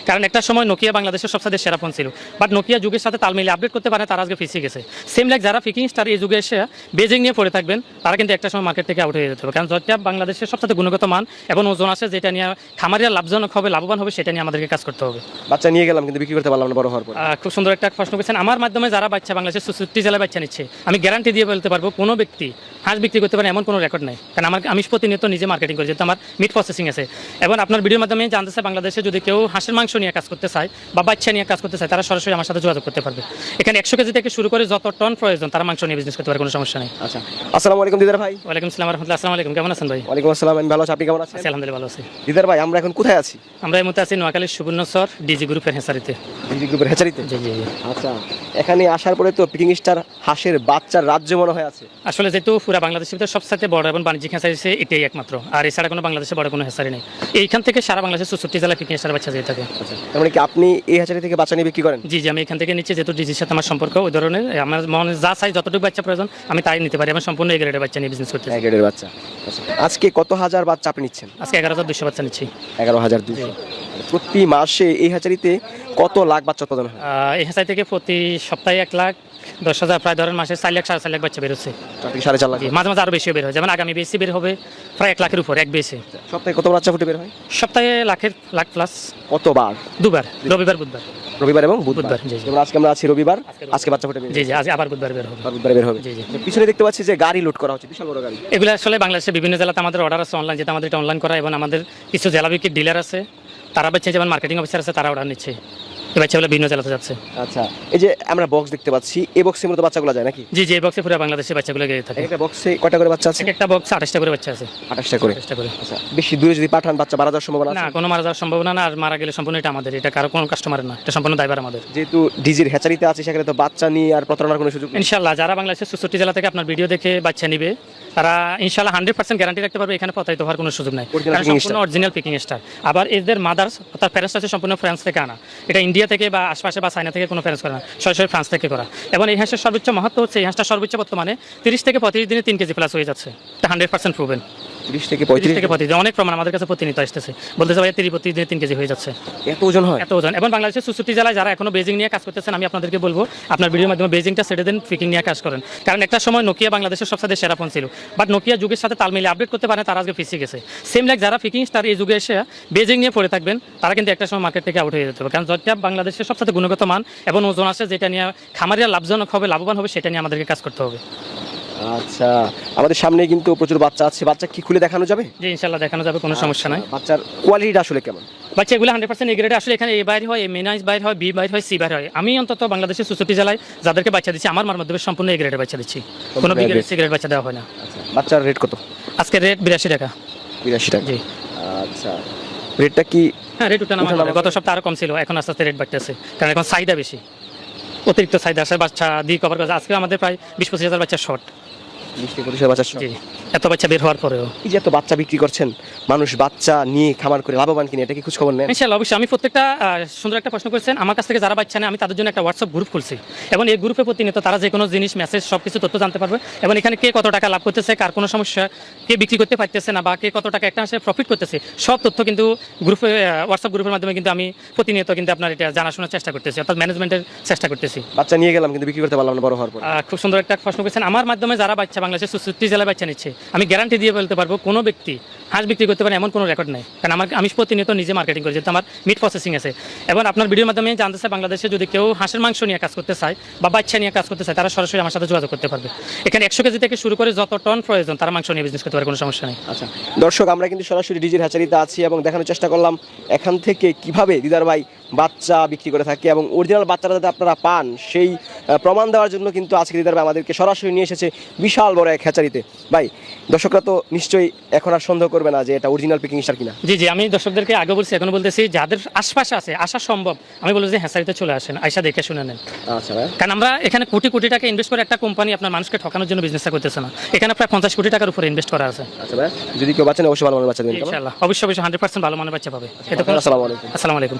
কারণ একটা সময় নোকিয়া বাংলাদেশের সবচেয়ে সেরা ফোন ছিল, বাট নোকিয়া যুগের সাথে তাল মিলিয়ে আপডেট করতে পারে, তারা আজকে পিছিয়ে গেছে। সেম লাইক যারা পিকিং স্টার এই যুগে এসে বেজিং নিয়ে পড়ে থাকবেন, তারা কিন্তু একটা সময় মার্কেট থেকে আউট হয়ে যেতে হবে। কারণ যেটা বাংলাদেশের সবচেয়ে গুণগত মান এবং ওজন আছে, যেটা নিয়ে খামারিরা লাভজনক হবে, লাভবান হবে, সেটা নিয়ে আমাদেরকে কাজ করতে হবে। বাচ্চা নিয়ে গেলাম কিন্তু বিক্রি করতে পারলাম না বড় হওয়ার পর। খুব সুন্দর একটা প্রশ্ন করেছেন। আমার মাধ্যমে যারা বাচ্চা বাংলাদেশের 64 জেলায় বাচ্চা নিচ্ছে, আমি গ্যারান্টি দিয়ে বলতে পারবো কোনো ব্যক্তি হাঁস বিক্রি করতে পারে এমন কোনো রেকর্ড নেই। কারণ আমি প্রতিনিয়ত নিজে মার্কেটিং করি, যেহেতু আমার মিট প্রসেসিং আছে। এবং আপনার ভিডিওর মাধ্যমে জানতে চাই, বাংলাদেশে যদি কেউ হাঁসের মাংস নিয়ে কাজ করতে চায় বা বাচ্চা নিয়ে কাজ করতে চায়, তারা সরাসরি আমার সাথে যোগাযোগ করতে পারবে। এখানে 100 কেজি থেকে শুরু করে যত টন প্রয়োজন তারা মাংস নিয়ে বিজনেস করতে পারে, কোনো সমস্যা নেই। আচ্ছা, আসসালামু আলাইকুম দিদার ভাই। ওয়ালাইকুম আসসালাম রাহমাতুল্লাহ। আসসালামু আলাইকুম, কেমন আছেন ভাই? ওয়ালাইকুম আসসালাম, আমি ভালো আছি, আপনি কেমন আছেন? আলহামদুলিল্লাহ ভালো আছি। দিদার ভাই, আমরা এখন কোথায় আছি? আমরা এই মুহূর্তে আছি নোয়াখালীর সুবর্ণচর ডিজি গ্রুপের হেসারিতে। ডিজি গ্রুপের হ্যাচারিতে? জি জি জি। আচ্ছা, এখানে আসার পরে তো পিকিং স্টার হাঁসের বাচ্চার রাজ্য মনে হয় আছে। আসলে যেহেতু পুরো বাংলাদেশের ভিতরে সবচেয়ে বড় এবং বাণিজ্যিক হেসারি আছে এটাই একমাত্র, আর এছাড়া কোনো বাংলাদেশে বড় কোনো হেসারি নেই। এইখান থেকে সারা বাংলাদেশের 64 জেলায় পিকিং স্টার বাচ্চা দিয়ে থাকে। আচ্ছা, তার মানে কি আপনি এই হ্যাচারি থেকে বাচ্চা নিয়ে বিক্রি করেন? জি জি, আমি এখান থেকে নিচ্ছি, যেহেতু ডিজির সাথে আমার সম্পর্ক ওই ধরনের। আমার মনে যা চাই, যতটুকু বাচ্চা প্রয়োজন আমি তাই নিতে পারি। আমি সম্পূর্ণ এই গ্রেডের বাচ্চা নিয়ে বিজনেস করতে। এক গ্রেডের বাচ্চা। আচ্ছা, আজকে কত হাজার বাচ্চা আপনি নিচ্ছেন? আজকে 11,200 বাচ্চা নিচ্ছি। 11,200। প্রতি মাসে এই হ্যাচারিতে কত লাখ বাচ্চা উৎপাদন হয়? এই হেসারি থেকে প্রতি সপ্তাহে 1,10,000, প্রায় ধরেন মাসে 4 লাখ 4.5 লাখ বাচ্চা বেরোচ্ছে। 4.5 লাখ। মাঝে মাঝে আরও বেশিও বের হয়, যেমন আগামী বেশি বের হবে প্রায় 1 লাখের উপর এক বেশি। সপ্তাহে কত বাচ্চা ফুটে বের হয়? সপ্তাহে লাখ প্লাস। কতবার? দুবার, রবিবার বুধবার। রবিবার এবং বুধবার। জি জি। যেমন আজকে আমরা আছি রবিবার, আজকে বাচ্চা ফুটে বের জি জি, আজ আবার বুধবার বের হবে। বুধবারে বের হবে। জি জি। পিছনে দেখতে পাচ্ছি যে গাড়ি লোড করা হচ্ছে, বিশাল বড় গাড়ি। এগুলো আসলে বাংলাদেশের বিভিন্ন জেলাতে আমাদের অর্ডার আছে অনলাইন, যেটা আমাদের এটা অনলাইন করা, এবং আমাদের কিছু জেলা বিক্রির ডিলার আছে, তারা বাচ্চা যেমন মার্কেটিং অফিসার আছে, তারা অর্ডার নিচ্ছে। এই বাচ্চাগুলো বিভিন্ন জেলাতে যাচ্ছে। আচ্ছা, এই যে আমরা বক্স দেখতে পাচ্ছি, এই বক্সের মধ্যে বাচ্চাগুলো যায় নাকি? জি জি, এই বক্সে পুরো বাংলাদেশের বাচ্চাগুলো গিয়ে থাকে। একটা বক্সে কয়টা করে বাচ্চা আছে? একটা বক্সে 28টা করে বাচ্চা আছে। 28টা করে। 28টা করে। আচ্ছা, বেশি দূরে যদি পাঠান বাচ্চা মারা যাওয়ার সম্ভাবনা না, আছে? কোনো মারা যাওয়ার সম্ভাবনা না, আর মারা গেলে সম্পূর্ণ এটা আমাদের, এটা কারো কোনো কাস্টমারের না, এটা সম্পূর্ণ দায়ভার আমাদের। যেহেতু ডিজির হ্যাচারিতে আছে, সেখানে তো বাচ্চা নিয়ে আর প্রতারণার কোনো সুযোগ নেই। ইনশাআল্লাহ যারা বাংলাদেশের 64 জেলা থেকে আপনার ভিডিও দেখে বাচ্চা নিবে, তারা ইনশাআল্লাহ 100% গ্যারান্টি রাখতে পারবে এখানে প্রতারিত হওয়ার কোনো সুযোগ নাই। কারণ সম্পূর্ণ অরিজিনাল পিকিং স্টার। আবার এদের মাদার্স অর্থাৎ প্যারেন্টস আছে সম্পূর্ণ ফ্রান্স থেকে আনা, এটা ইন্ডিয়া থেকে বা আশপাশে বা চায়না থেকে কোনো প্যারেন্টস করে না, সরাসরি ফ্রান্স থেকে করা। এবং এই হাঁসের সর্বোচ্চ মহত্ব হচ্ছে, এই হাঁসটা সর্বোচ্চ বর্তমানে 30 থেকে 35 দিনে 3 কেজি প্লাস হয়ে যাচ্ছে। এটা 100% প্রুভেন। 30 থেকে 35 দিন অনেক প্রমাণ আমাদের কাছে প্রতিনিয়ত আসতেছে, বলতেছে ভাই 30 দিনে 3 কেজি হয়ে যাচ্ছে। এত ওজন হয়? এত ওজন। এবং বাংলাদেশের 64 জেলায় যারা এখনো বেজিং নিয়ে কাজ করতেছেন, আমি আপনাদেরকে বলবো আপনার ভিডিওর মাধ্যমে বেজিংটা ছেড়ে দেন, পিকিং নিয়ে কাজ করেন। কারণ একটা সময় নোকিয়া বাংলাদেশের সবচেয়ে সেরা ফোন ছিল, বাট নোকিয়া যুগের সাথে তাল মিলিয়ে আপডেট করতে পারে, তারা আজকে পিছিয়ে গেছে। সেম লাইক যারা পিকিং স্টার এই যুগে এসে বেজিং নিয়ে পড়ে থাকবেন, তারা কিন্তু একটা সময় মার্কেট থেকে আউট হয়ে যেতে হবে। কারণ যেটা বাংলাদেশের সবচেয়ে গুণগত মান এবং ওজন আছে, যেটা নিয়ে খামারিরা লাভজনক হবে, লাভবান হবে, সেটা নিয়ে আমাদেরকে কাজ করতে হবে। আচ্ছা, আমাদের সামনে কিন্তু প্রচুর বাচ্চা আছে, বাচ্চা কি খুলে দেখানো যাবে? জি ইনশাআল্লাহ দেখানো যাবে, কোনো সমস্যা নাই। বাচ্চার কোয়ালিটিটা আসলে কেমন? বাচ্চা এগুলো 100% এ গ্রেড। আসলে এখানে এ বাইর হয়, এ মেনাইজ বাইর হয়, বি বাইর হয়, সি বাইর হয়। আমি অন্তত বাংলাদেশের 64 জেলায় যাদেরকে বাচ্চা দিচ্ছি, আমার মাধ্যমে সম্পূর্ণ এ গ্রেডের বাচ্চা দিচ্ছি, কোনো বি গ্রেড সি গ্রেড বাচ্চা দেওয়া হয় না। আচ্ছা, বাচ্চার রেট কত? আজকে রেট 82 টাকা। 82 টাকা। জি। আচ্ছা, রেটটা কি? হ্যাঁ, রেট উঠানামা করে। গত সপ্তাহে আরও কম ছিল, এখন আস্তে আস্তে রেট বাড়তেছে, কারণ এখন চাহিদা বেশি, অতিরিক্ত চাহিদা আসে, বাচ্চা দিয়ে কভার করে। আজকে আমাদের প্রায় 20-25 হাজার বাচ্চা শর্ট। 20-25 হাজার বাচ্চা? জি, এত বাচ্চা বের হওয়ার পরেও। এই যে এত বাচ্চা বিক্রি করছেন, মানুষ বাচ্চা নিয়ে খামার করে লাভবান কিনে, এটা কি খোঁজ খবর নেন? ইনশাআল্লাহ অবশ্যই। আমি প্রত্যেকটা সুন্দর একটা প্রশ্ন করেছেন, আমার কাছ থেকে যারা বাচ্চা নেয়, আমি তাদের জন্য একটা হোয়াটসঅ্যাপ গ্রুপ খুলছি, এবং এই গ্রুপে প্রতিনিয়ত তারা যে কোনো জিনিস, মেসেজ, সব কিছু তথ্য জানতে পারবে। এবং এখানে কে কত টাকা লাভ করতেছে, কার কোনো সমস্যা, কে বিক্রি করতে পারতেছে না, বা কে কত টাকা একটা মাসে প্রফিট করতেছে, সব তথ্য কিন্তু গ্রুপে, হোয়াটসঅ্যাপ গ্রুপের মাধ্যমে কিন্তু আমি প্রতিনিয়ত কিন্তু আপনার এটা জানাশোনার চেষ্টা করতেছি, অর্থাৎ ম্যানেজমেন্টের চেষ্টা করতেছি। বাচ্চা নিয়ে গেলাম কিন্তু বিক্রি করতে পারলাম না বড় হওয়ার পর। খুব সুন্দর একটা প্রশ্ন করেছেন। আমার মাধ্যমে যারা বাচ্চা বাংলাদেশের 64 জেলায় বাচ্চা নিচ্ছে, আমি গ্যারান্টি দিয়ে বলতে পারবো কোনো ব্যক্তি হাঁস বিক্রি করতে পারে এমন কোনো রেকর্ড নেই। কারণ আমি প্রতিনিয়ত নিজে মার্কেটিং করি, যেহেতু আমার মিট প্রসেসিং আছে। এবং আপনার ভিডিওর মাধ্যমে জানতে চাই, বাংলাদেশে যদি কেউ হাঁসের মাংস নিয়ে কাজ করতে চায় বা বাচ্চা নিয়ে কাজ করতে চায়, তারা সরাসরি আমার সাথে যোগাযোগ করতে পারবে। এখানে 100 কেজি থেকে শুরু করে যত টন প্রয়োজন তারা মাংস নিয়ে বিজনেস করতে পারে, কোনো সমস্যা নেই। আচ্ছা দর্শক, আমরা কিন্তু সরাসরি ডিজির হ্যাচারিতে আছি এবং দেখানোর চেষ্টা করলাম এখান থেকে কিভাবে দিদার ভাই বাচ্চা বিক্রি করে থাকে, এবং অরিজিনাল বাচ্চাটা যাতে আপনারা পান সেই প্রমাণ দেওয়ার জন্য কিন্তু আজকে দিদার ভাই আমাদেরকে সরাসরি নিয়ে এসেছে বিশাল বড় এক হ্যাচারিতে। ভাই, দর্শকরা তো নিশ্চয়ই এখন আর সন্দেহ করবে না যে এটা অরিজিনাল পিকিং স্টার কিনা? জি জি, আমি দর্শকদেরকে আগে বলছি, এখন বলতেছি, যাদের আশপাশে আছে আসা সম্ভব, আমি বলবো যে হ্যাচারিতে চলে আসেন, আয়সা দেখে শুনে নেন। আচ্ছা ভাই, কারণ আমরা এখানে কোটি কোটি টাকা ইনভেস্ট করে একটা কোম্পানি আপনার মানুষকে ঠকানোর জন্য বিজনেসটা করতেছে না, এখানে প্রায় 50 কোটি টাকার উপরে ইনভেস্ট করা আছে। আচ্ছা ভাই, যদি কেউ বাচ্চা নেয় অবশ্যই ভালো মানের বাচ্চা দেবেন ইনশাআল্লাহ, অবশ্যই 100% ভালো মানের বাচ্চা পাবে। আসসালামু আলাইকুম। আসসালামু আলাইকুম।